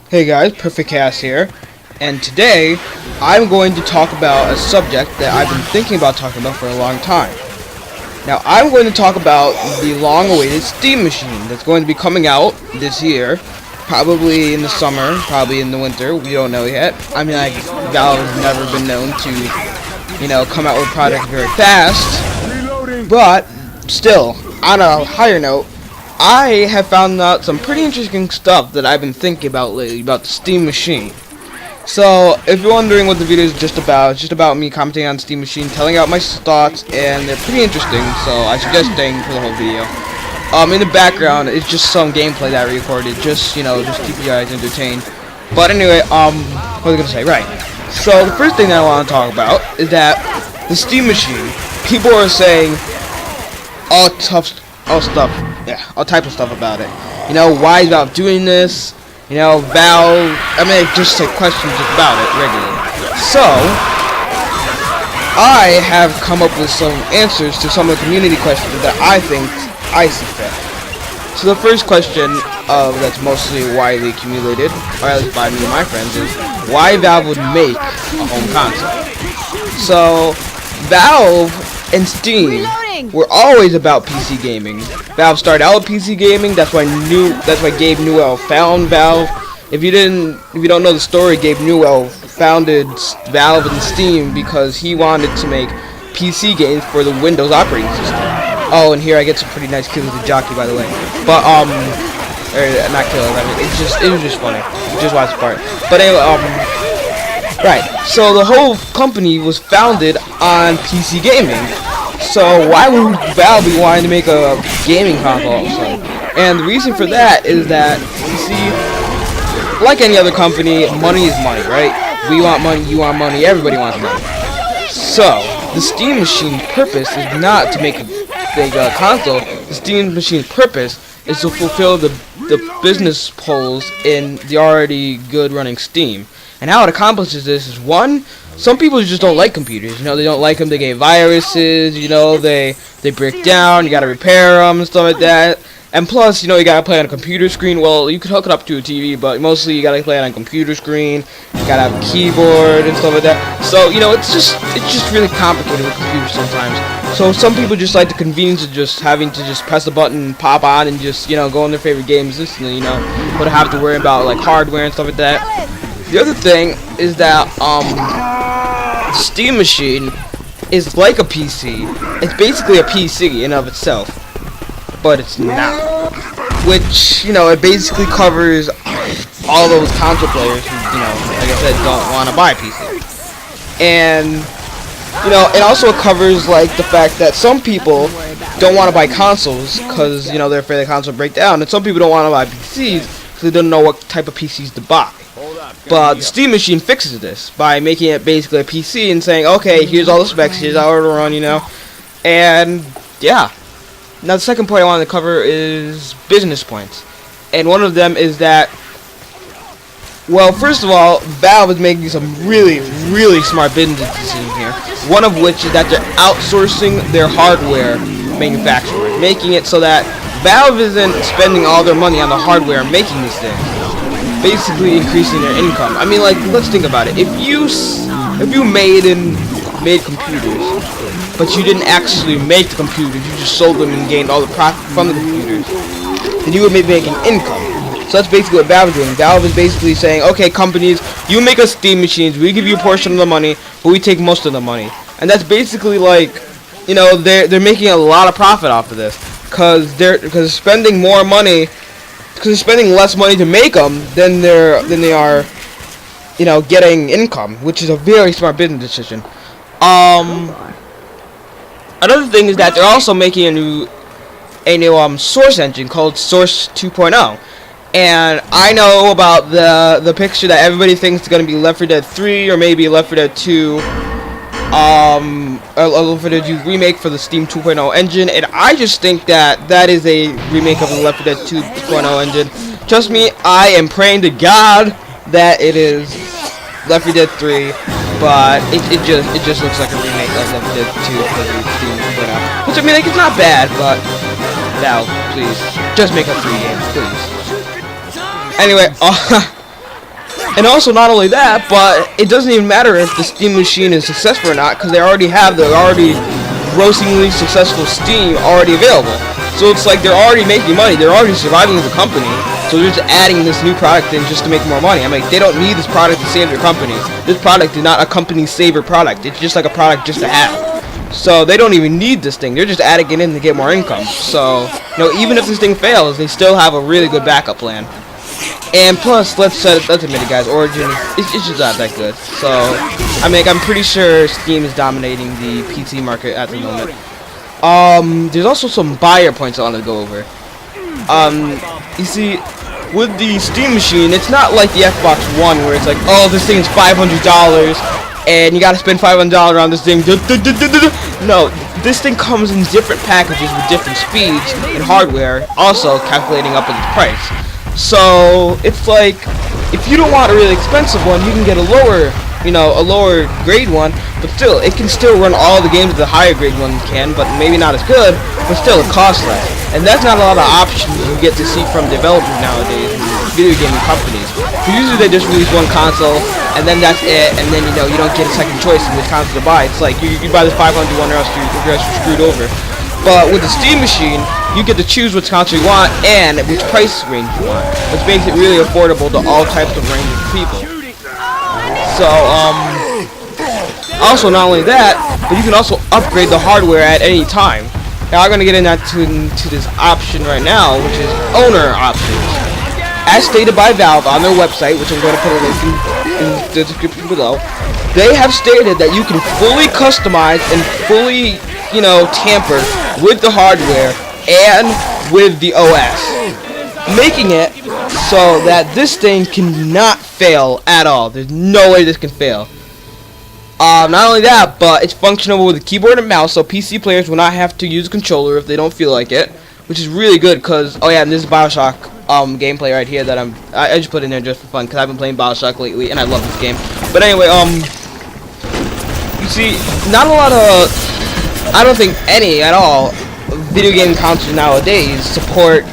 Hey guys, Perfect Cast here, and today I'm going to talk about a subject that I've been thinking about talking about for a long time. Now I'm going to talk about the long-awaited Steam machine that's going to be coming out this year, probably in the summer, probably in the winter, we don't know yet. I mean, like, Valve has never been known to, come out with products very fast, but still, on a higher note, I have found out some pretty interesting stuff that I've been thinking about lately about the Steam machine. So, if you're wondering what the video is just about, it's just about me commenting on Steam machine, telling out my thoughts, and they're pretty interesting, so I suggest staying for the whole video. In the background, it's just some gameplay that I recorded, just keep you guys entertained. But anyway, what was I gonna say? Right. So, the first thing that I want to talk about is that the Steam machine, people are saying all type of stuff about it. Why is Valve doing this? Valve, just say questions about it regularly. So, I have come up with some answers to some of the community questions that I think I see fit. So the first question that's mostly widely accumulated, or at least by me and my friends, is why Valve would make a home console. So, Valve and Steam were always about PC gaming. Valve started out with PC gaming. That's why Gabe Newell found Valve. If you don't know the story, Gabe Newell founded Valve and Steam because he wanted to make PC games for the Windows operating system. Oh, and here I get some pretty nice kills with the jockey, by the way. But or not kills. It was just funny. Just watch the part. But anyway, right. So the whole company was founded on PC gaming. So why would Valve be wanting to make a gaming console all of a sudden? And the reason for that is that, you see, like any other company, money is money, right? We want money, you want money, everybody wants money. So, the Steam machine's purpose is not to make a big console. The Steam machine's purpose is to fulfill the business holes in the already good running Steam. And how it accomplishes this is, one, some people just don't like computers. They don't like them. They get viruses. They break down. You gotta repair them and stuff like that. And plus, you gotta play on a computer screen. Well, you could hook it up to a TV, but mostly you gotta play it on a computer screen. You gotta have a keyboard and stuff like that. So it's just really complicated with computers sometimes. So some people just like the convenience of just having to just press a button, pop on, and just go on their favorite games instantly. But have to worry about like hardware and stuff like that. The other thing is that Steam machine is like a PC. It's basically a PC in of itself, but it's not. Which it basically covers all those console players who like I said, don't want to buy a PC. And it also covers like the fact that some people don't want to buy consoles because they're afraid the console will break down, and some people don't want to buy PCs because they don't know what type of PCs to buy. But the Steam machine fixes this by making it basically a PC and saying, okay, here's all the specs, here's how it'll run, and yeah. Now the second point I wanted to cover is business points, and one of them is that, well, first of all, Valve is making some really, really smart business decisions here. One of which is that they're outsourcing their hardware manufacturer, making it so that Valve isn't spending all their money on the hardware making these things. Basically increasing their income. I mean, like, let's think about it. If you made computers, but you didn't actually make the computers, you just sold them and gained all the profit from the computers, then you would be making income. So that's basically what Valve is doing. Valve is basically saying, okay, companies, you make us Steam machines, we give you a portion of the money, but we take most of the money. And that's basically like, they're making a lot of profit off of this, because spending more money. Because they're spending less money to make them than they are, getting income, which is a very smart business decision. Another thing is that they're also making a new Source engine called Source 2.0, and I know about the picture that everybody thinks is going to be Left 4 Dead 3 or maybe Left 4 Dead 2. Left 4 Dead 2 remake for the Steam 2.0 engine, and I just think that is a remake of the Left 4 Dead 2.0 engine. Trust me, I am praying to God that it is Left 4 Dead 3, but it just looks like a remake of Left 4 Dead 2 for the Steam 2.0. Which, I mean, like, it's not bad, but Valve, please, just make a free game, please. Anyway, and also not only that, but it doesn't even matter if the Steam machine is successful or not, because they already have the grossingly successful Steam already available. So it's like they're already making money, they're already surviving as a company, so they're just adding this new product in just to make more money. I mean, they don't need this product to save their company. This product is not a company saver product, it's just like a product just to have. So they don't even need this thing, they're just adding it in to get more income. So, even if this thing fails, they still have a really good backup plan. And plus, let's admit it, guys, Origin, it's just not that good. So, I mean, I'm pretty sure Steam is dominating the PC market at the moment. There's also some buyer points I want to go over. You see, with the Steam machine, it's not like the Xbox One where it's like, oh, this thing's $500 and you gotta spend $500 on this thing. No, this thing comes in different packages with different speeds and hardware, also calculating up with its price. So it's like, if you don't want a really expensive one, you can get a lower grade one, but still, it can still run all the games the higher grade one can, but maybe not as good, but still it costs less. And that's not a lot of options you get to see from developers nowadays, video gaming companies. Usually they just release one console, and then that's it, and then you don't get a second choice in which console to buy. It's like, you buy this 500 one or else you're screwed over. But with the Steam machine, you get to choose which console you want and which price range you want, which makes it really affordable to all types of range of people. So, also not only that, but you can also upgrade the hardware at any time. Now I'm going to get into this option right now, which is owner options. As stated by Valve on their website, which I'm going to put a link in the description below, they have stated that you can fully customize and fully, tamper with the hardware and with the OS, making it so that this thing cannot fail at all. There's no way this can fail. Not only that, but it's functional with a keyboard and mouse, so PC players will not have to use a controller if they don't feel like it, which is really good because, oh yeah, and this is Bioshock gameplay right here that I just put in there just for fun because I've been playing Bioshock lately and I love this game. But anyway, you see, not a lot of, I don't think any at all, video game consoles nowadays support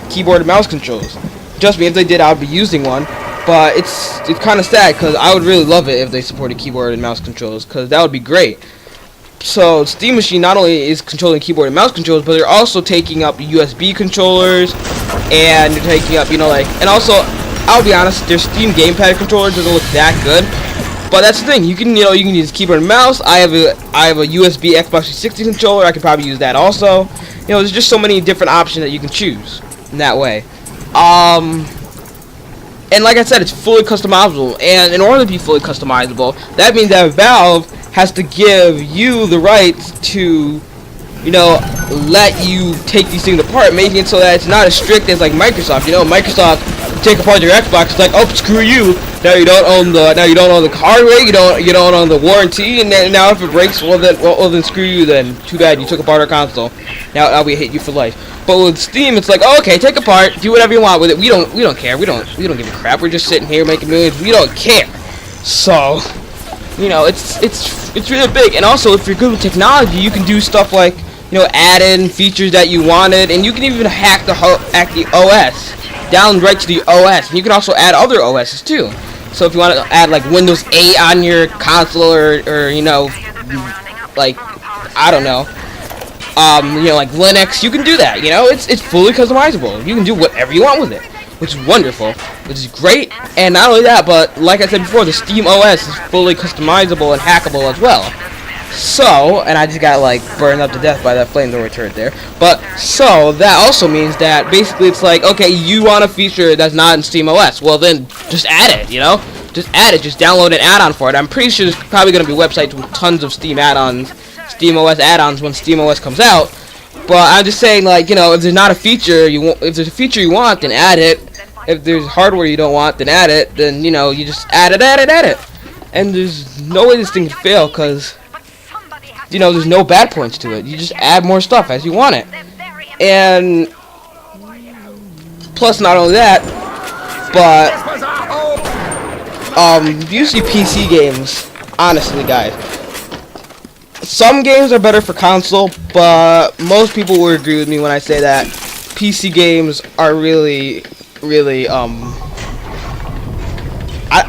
keyboard and mouse controls. Trust me, if they did, I would be using one. But it's kind of sad because I would really love it if they supported keyboard and mouse controls, because that would be great. So Steam Machine not only is controlling keyboard and mouse controls, but they're also taking up USB controllers, and they're taking up, and also, I'll be honest, their Steam gamepad controller doesn't look that good. But that's the thing, you can use keyboard and mouse. I have a USB Xbox 360 controller. I could probably use that also. There's just so many different options that you can choose in that way. And like I said, it's fully customizable, and in order to be fully customizable, that means that Valve has to give you the right to, let you take these things apart, making it so that it's not as strict as like Microsoft. Microsoft take apart your Xbox, it's like, oh, screw you. Now you don't own the hardware, you don't own the warranty, and then, now if it breaks, well then screw you. Then too bad, you took apart our console. Now we hate you for life. But with Steam, it's like, oh, okay, take apart, do whatever you want with it. We don't care. We don't give a crap. We're just sitting here making millions. We don't care. So, it's really big. And also, if you're good with technology, you can do stuff like, add in features that you wanted, and you can even hack the OS down right to the OS. And you can also add other OSs too. So if you want to add like Windows 8 on your console, or like, I don't know. Like Linux, you can do that. It's fully customizable. You can do whatever you want with it, which is wonderful, which is great. And not only that, but like I said before, the Steam OS is fully customizable and hackable as well. So, and I just got like burned up to death by that flamethrower turret there. But so that also means that basically it's like, okay, you want a feature that's not in Steam OS, well then just add it. Just add it. Just download an add-on for it. I'm pretty sure there's probably gonna be websites with tons of Steam add-ons. Steam OS add-ons when Steam OS comes out, but I'm just saying, like, if there's not a feature if there's a feature you want, then add it. If there's hardware you don't want, then add it. Then you just add it, and there's no way this thing can fail because there's no bad points to it. You just add more stuff as you want it, and plus not only that, but usually PC games, honestly, guys. Some games are better for console, but most people will agree with me when I say that PC games are really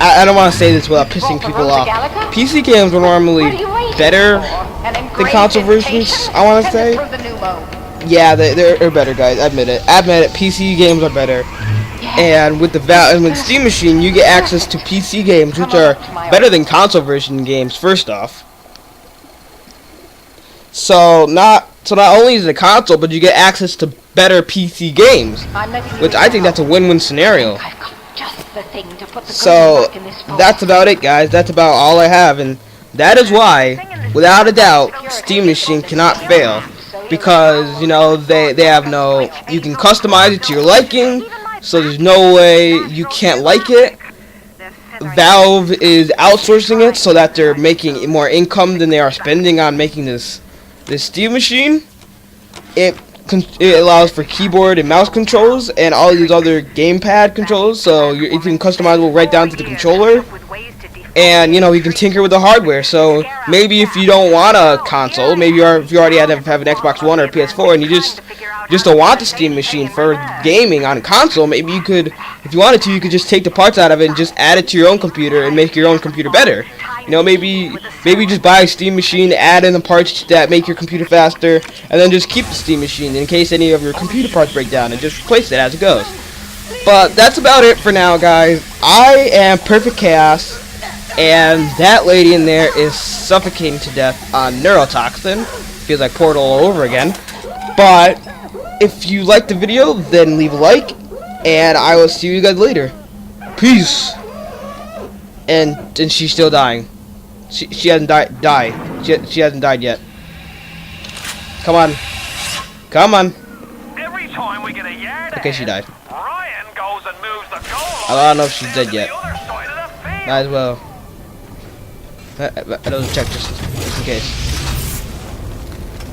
I don't want to say this without pissing people off. PC games are normally better than console versions, I want to say. Yeah, they're better, guys. Admit it. Admit it. PC games are better. And with the Steam Machine, you get access to PC games, which are better than console version games. First off, so not only is it a console, but you get access to better PC games, which I think that's a win-win scenario. So that's about it, guys. That's about all I have, and that is why, without a doubt, Steam Machine cannot fail, because you know they have no. You can customize it to your liking, so there's no way you can't like it. Valve is outsourcing it so that they're making more income than they are spending on making this Steam Machine. It allows for keyboard and mouse controls and all these other gamepad controls, so it's even customizable right down to the controller. And you know, you can tinker with the hardware. So maybe if you don't want a console, maybe if you already have an Xbox One or a PS4, and you just don't want the Steam Machine for gaming on a console, maybe you could, if you wanted to, you could just take the parts out of it and just add it to your own computer and make your own computer better. You know, maybe just buy a Steam Machine, add in the parts that make your computer faster, and then just keep the Steam Machine in case any of your computer parts break down, and just replace it as it goes. But that's about it for now, guys. I am Perfect Chaos, and that lady in there is suffocating to death on neurotoxin. Feels like Portal all over again. But if you liked the video, then leave a like, and I will see you guys later. Peace. And she's still dying. She hasn't died. She hasn't died yet. Come on. Come on. Every time we get a yard Okay, she died. Ryan goes and moves the goal I don't know if she's dead yet. the other side of the field. Might as well. I don't check just in case.